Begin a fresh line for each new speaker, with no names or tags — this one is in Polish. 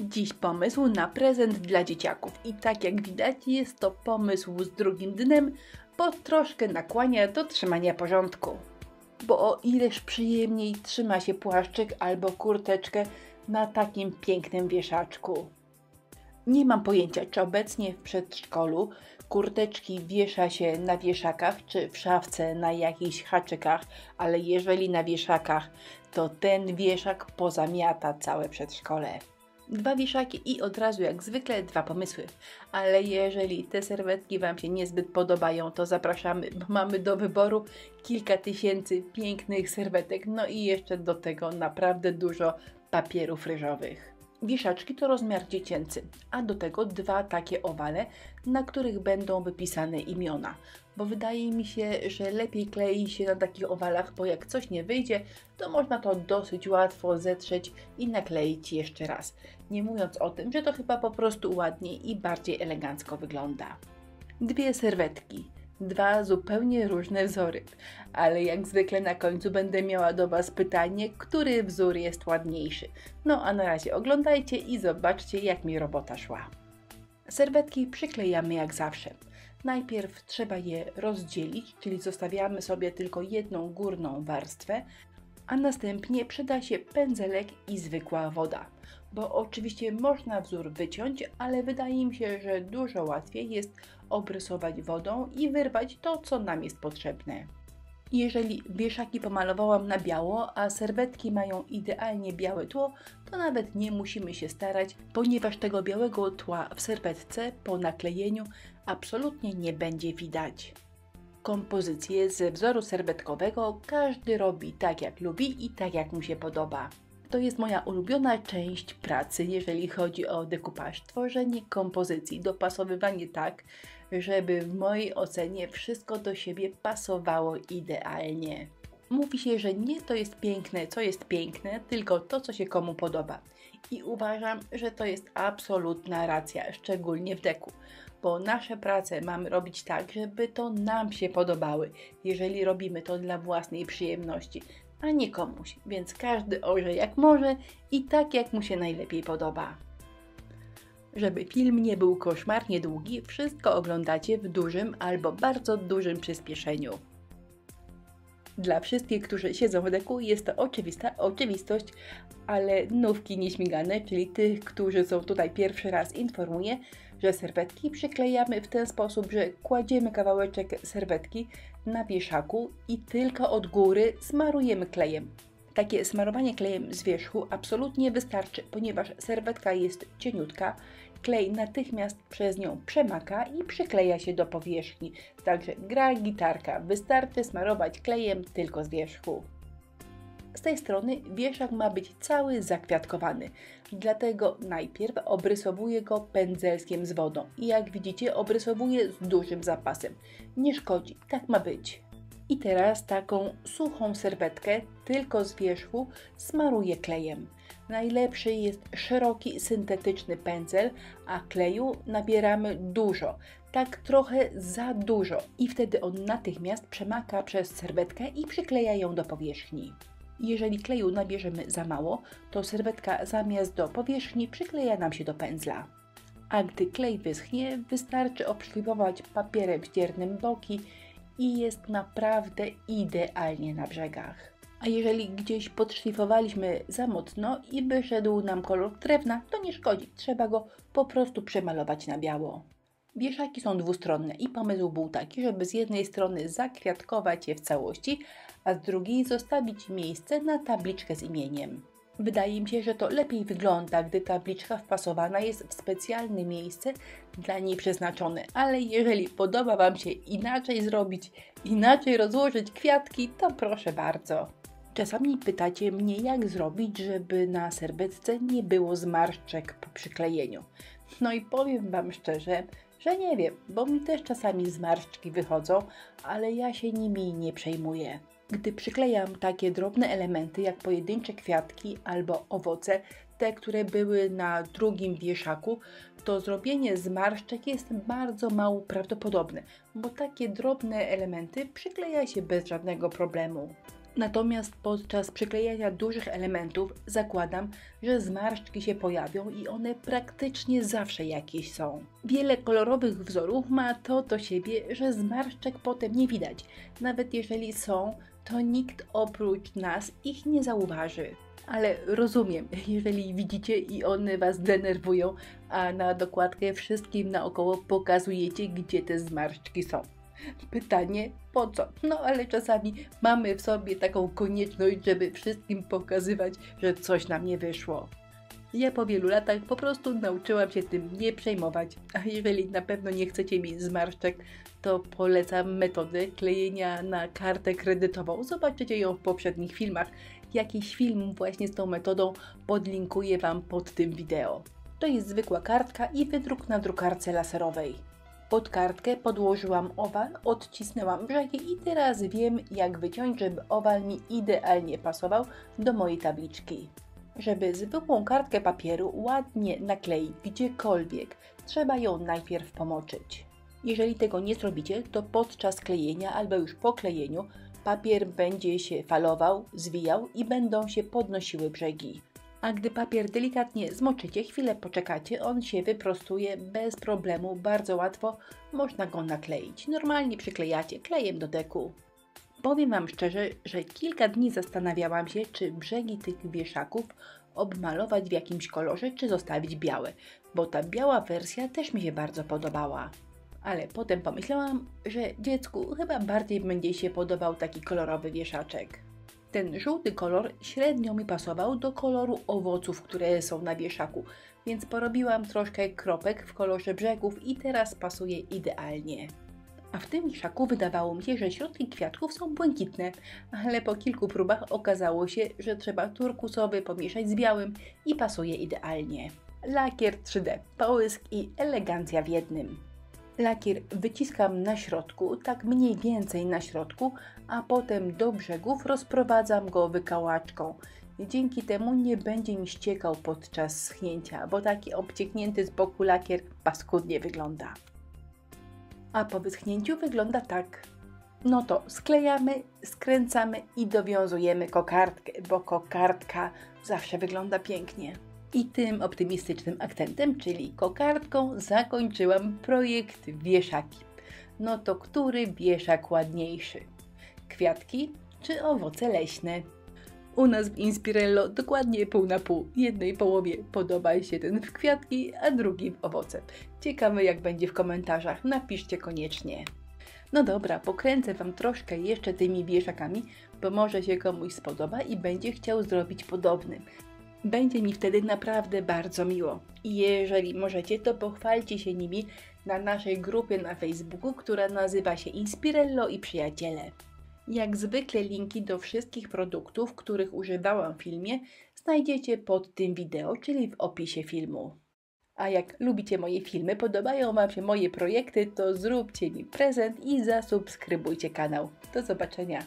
Dziś pomysł na prezent dla dzieciaków i tak jak widać jest to pomysł z drugim dnem, bo troszkę nakłania do trzymania porządku. Bo o ileż przyjemniej trzyma się płaszczyk albo kurteczkę na takim pięknym wieszaczku. Nie mam pojęcia, czy obecnie w przedszkolu kurteczki wiesza się na wieszakach, czy w szafce na jakichś haczykach, ale jeżeli na wieszakach, to ten wieszak pozamiata całe przedszkole. 2 wieszaki i od razu jak zwykle 2 pomysły. Ale jeżeli te serwetki Wam się niezbyt podobają, to zapraszamy, bo mamy do wyboru kilka tysięcy pięknych serwetek, no i jeszcze do tego naprawdę dużo papierów ryżowych. Wieszaczki to rozmiar dziecięcy, a do tego 2 takie owale, na których będą wypisane imiona. Bo wydaje mi się, że lepiej klei się na takich owalach, bo jak coś nie wyjdzie, to można to dosyć łatwo zetrzeć i nakleić jeszcze raz. Nie mówiąc o tym, że to chyba po prostu ładniej i bardziej elegancko wygląda. 2 serwetki. 2 zupełnie różne wzory, ale jak zwykle na końcu będę miała do Was pytanie, który wzór jest ładniejszy. No a na razie oglądajcie i zobaczcie, jak mi robota szła. Serwetki przyklejamy jak zawsze. Najpierw trzeba je rozdzielić, czyli zostawiamy sobie tylko jedną górną warstwę, a następnie przyda się pędzelek i zwykła woda. Bo oczywiście można wzór wyciąć, ale wydaje mi się, że dużo łatwiej jest obrysować wodą i wyrwać to, co nam jest potrzebne. Jeżeli wieszaki pomalowałam na biało, a serwetki mają idealnie białe tło, to nawet nie musimy się starać, ponieważ tego białego tła w serwetce po naklejeniu absolutnie nie będzie widać. Kompozycję ze wzoru serwetkowego każdy robi tak jak lubi i tak jak mu się podoba. To jest moja ulubiona część pracy, jeżeli chodzi o dekupaż. Tworzenie kompozycji, dopasowywanie tak, żeby w mojej ocenie wszystko do siebie pasowało idealnie. Mówi się, że nie to jest piękne, co jest piękne, tylko to, co się komu podoba. I uważam, że to jest absolutna racja, szczególnie w deku. Bo nasze prace mamy robić tak, żeby to nam się podobały, jeżeli robimy to dla własnej przyjemności, a nie komuś, więc każdy orze jak może i tak jak mu się najlepiej podoba. Żeby film nie był koszmarnie długi, wszystko oglądacie w dużym albo bardzo dużym przyspieszeniu. Dla wszystkich, którzy siedzą w deku, jest to oczywista oczywistość, ale nówki nieśmigane, czyli tych, którzy są tutaj pierwszy raz, informuję, że serwetki przyklejamy w ten sposób, że kładziemy kawałeczek serwetki na wieszaku i tylko od góry smarujemy klejem. Takie smarowanie klejem z wierzchu absolutnie wystarczy, ponieważ serwetka jest cieniutka, klej natychmiast przez nią przemaka i przykleja się do powierzchni. Także gra gitarka, wystarczy smarować klejem tylko z wierzchu. Z tej strony wieszak ma być cały zakwiatkowany, dlatego najpierw obrysowuję go pędzelskiem z wodą i jak widzicie obrysowuję z dużym zapasem. Nie szkodzi, tak ma być. I teraz taką suchą serwetkę tylko z wierzchu smaruję klejem. Najlepszy jest szeroki, syntetyczny pędzel, a kleju nabieramy dużo, tak trochę za dużo i wtedy on natychmiast przemaka przez serwetkę i przykleja ją do powierzchni. Jeżeli kleju nabierzemy za mało, to serwetka zamiast do powierzchni przykleja nam się do pędzla. A gdy klej wyschnie, wystarczy obszlifować papierem ściernym boki i jest naprawdę idealnie na brzegach. A jeżeli gdzieś podszlifowaliśmy za mocno i wyszedł nam kolor drewna, to nie szkodzi, trzeba go po prostu przemalować na biało. Wieszaki są dwustronne i pomysł był taki, żeby z jednej strony zakwiatkować je w całości, a z drugiej zostawić miejsce na tabliczkę z imieniem. Wydaje mi się, że to lepiej wygląda, gdy tabliczka wpasowana jest w specjalne miejsce dla niej przeznaczone, ale jeżeli podoba Wam się inaczej zrobić, inaczej rozłożyć kwiatki, to proszę bardzo. Czasami pytacie mnie, jak zrobić, żeby na serwetce nie było zmarszczek po przyklejeniu. No i powiem Wam szczerze, że nie wiem, bo mi też czasami zmarszczki wychodzą, ale ja się nimi nie przejmuję. Gdy przyklejam takie drobne elementy jak pojedyncze kwiatki albo owoce, te, które były na drugim wieszaku, to zrobienie zmarszczek jest bardzo mało prawdopodobne, bo takie drobne elementy przykleja się bez żadnego problemu. Natomiast podczas przyklejania dużych elementów zakładam, że zmarszczki się pojawią i one praktycznie zawsze jakieś są. Wiele kolorowych wzorów ma to do siebie, że zmarszczek potem nie widać. Nawet jeżeli są, to nikt oprócz nas ich nie zauważy. Ale rozumiem, jeżeli widzicie i one Was denerwują, a na dokładkę wszystkim naokoło pokazujecie, gdzie te zmarszczki są. Pytanie, po co? No ale czasami mamy w sobie taką konieczność, żeby wszystkim pokazywać, że coś nam nie wyszło. Ja po wielu latach po prostu nauczyłam się tym nie przejmować, a jeżeli na pewno nie chcecie mieć zmarszczek, to polecam metodę klejenia na kartę kredytową. Zobaczycie ją w poprzednich filmach. Jakiś film właśnie z tą metodą podlinkuję Wam pod tym wideo. To jest zwykła kartka i wydruk na drukarce laserowej. Pod kartkę podłożyłam owal, odcisnęłam brzegi i teraz wiem, jak wyciąć, żeby owal mi idealnie pasował do mojej tabliczki. Żeby zwykłą kartkę papieru ładnie nakleić gdziekolwiek, trzeba ją najpierw pomoczyć. Jeżeli tego nie zrobicie, to podczas klejenia albo już po klejeniu papier będzie się falował, zwijał i będą się podnosiły brzegi. A gdy papier delikatnie zmoczycie, chwilę poczekacie, on się wyprostuje bez problemu, bardzo łatwo można go nakleić. Normalnie przyklejacie klejem do deku. Powiem Wam szczerze, że kilka dni zastanawiałam się, czy brzegi tych wieszaków obmalować w jakimś kolorze, czy zostawić białe, bo ta biała wersja też mi się bardzo podobała. Ale potem pomyślałam, że dziecku chyba bardziej będzie się podobał taki kolorowy wieszaczek. Ten żółty kolor średnio mi pasował do koloru owoców, które są na wieszaku, więc porobiłam troszkę kropek w kolorze brzegów i teraz pasuje idealnie. A w tym wieszaku wydawało mi się, że środki kwiatków są błękitne, ale po kilku próbach okazało się, że trzeba turkusowy pomieszać z białym i pasuje idealnie. Lakier 3D, połysk i elegancja w jednym. Lakier wyciskam na środku, tak mniej więcej na środku, a potem do brzegów rozprowadzam go wykałaczką. Dzięki temu nie będzie mi ściekał podczas schnięcia, bo taki obcieknięty z boku lakier paskudnie wygląda. A po wyschnięciu wygląda tak. No to sklejamy, skręcamy i dowiązujemy kokardkę, bo kokardka zawsze wygląda pięknie. I tym optymistycznym akcentem, czyli kokardką, zakończyłam projekt wieszaki. No to który wieszak ładniejszy? Kwiatki czy owoce leśne? U nas w Inspirello dokładnie pół na pół. Jednej połowie podoba się ten w kwiatki, a drugi w owoce. Ciekawe jak będzie w komentarzach, napiszcie koniecznie. No dobra, pokręcę Wam troszkę jeszcze tymi wieszakami, bo może się komuś spodoba i będzie chciał zrobić podobny. Będzie mi wtedy naprawdę bardzo miło. I jeżeli możecie, to pochwalcie się nimi na naszej grupie na Facebooku, która nazywa się Inspirello i Przyjaciele. Jak zwykle linki do wszystkich produktów, których używałam w filmie, znajdziecie pod tym wideo, czyli w opisie filmu. A jak lubicie moje filmy, podobają Wam się moje projekty, to zróbcie mi prezent i zasubskrybujcie kanał. Do zobaczenia!